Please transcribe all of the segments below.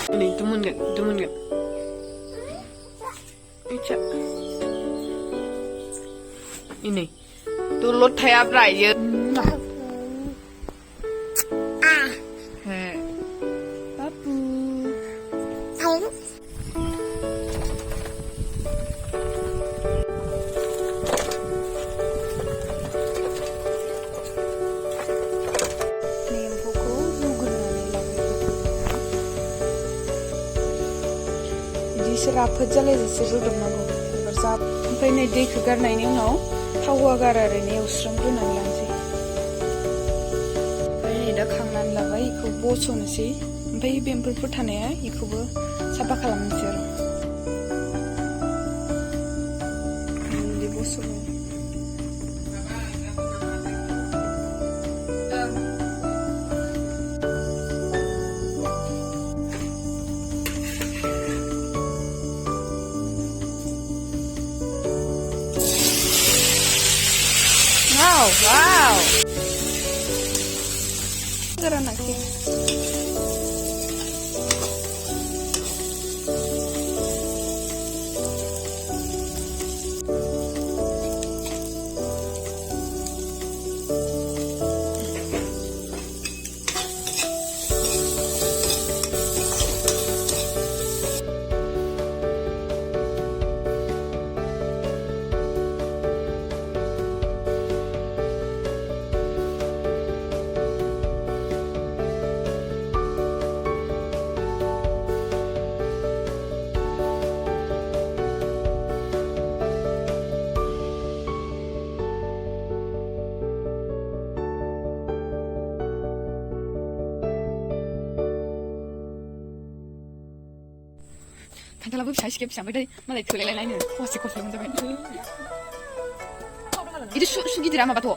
Nih, temen gak? Ica. Ini. Tuh lo thaya braya. Papu. Rapid जालायजासे रुदबनांगौ एबार जाब ओमफ्राय नै दैखौ गारनायनि उनाव थाव होआगारा ओरैनो एवस्रोमग्रोनानै लानोसै ओमफ्राय नै दा खांनानै लाबाय बेखौ बस'नोसै ओमफ्राय बे एम्फौफोर थानाया बेखौबो साफा खालामनोसै आरो बिदि बस'बाय Wow. Gara nake. खान्थालाबो फिसा सिखे फिसा ओमफ्राय मालाय थोलायलायनायनो खसे खसे मोनजाबाय बिदि सु गिदिरा माबाथ'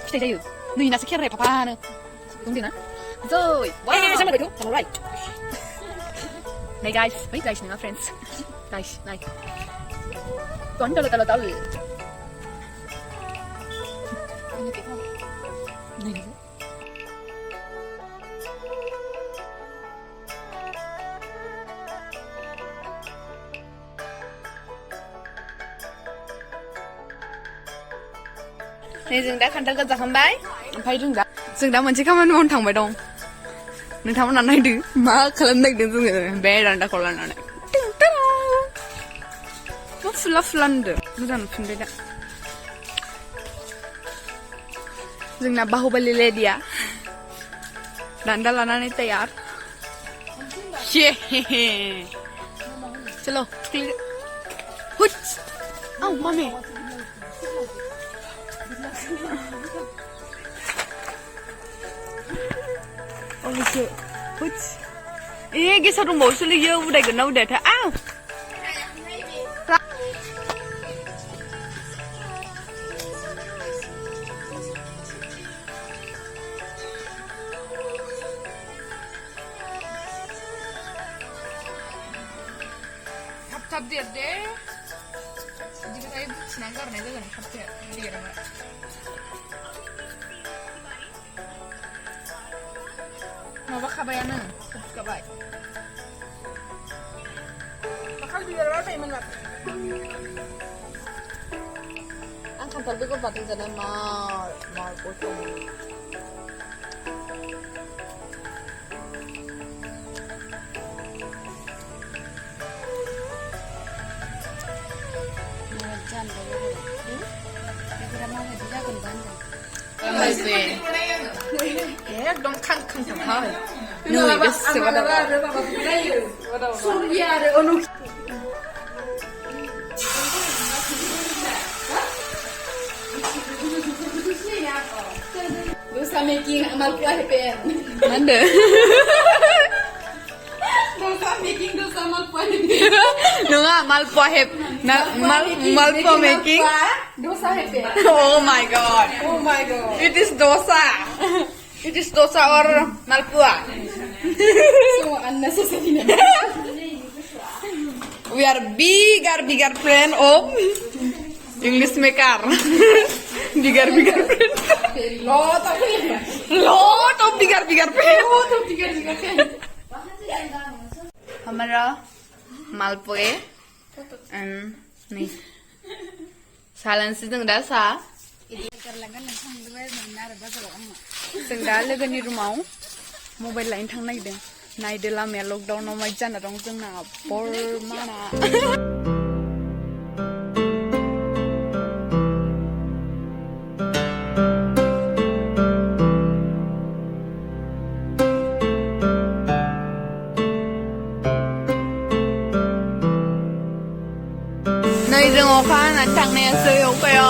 फिथाइ जायो नै नासो खेराय पापानो दंदोंना जै वाव जामारबायथ' alright नै guys बै guys नङा friends guys नाय तल नै जों दा खान्थालखौ जाखांबाय ओमफ्राय जों दा मोनसे खामानि मावनो थांबाय दं नोंथांमोना नायदो मा खालामनो नागिरदों जोङो बे दान्दाखौ लानानै फुला नुदो मोजां नुफिनबाय दा जोंना बाहुबलि लेडिया दान्दा लानानै तैयार चलो हुच औ मामी Oh shit. What's गेसाव दंबावोसोलै इयो उदायगोन ना उदायाथाय आव थाब देर दे बिदिबाथाय बुथिनानै गारनाय जागोन थाब देरोबा माबा खाबायानो खाबाय bakal biar apa emang ang kantal ko batin sana mal potong jangan mau dia kan banyak masih एकदम खां थांथाव नै बेसे वादा सुरिया आरो अनु dosa making malpua hepen mana dosa making dosa malpua hepen nunga malpua hep malpua making dosa hepen oh my god it is dosa It is dosa or malpua. So unnecessary. We are bigger friend of Inglishmaker. bigger friend. Lot of bigger friend. Hamara malpue nih salan sih जों दा सा जों दा लोगोनि रुमाव mobile लायनो थांनो नागिरदों नायदो लामाया लकडाउनाव माइ जाना दं जोंना बरमाना नै जों अखा हानानै थांनायासै अखाया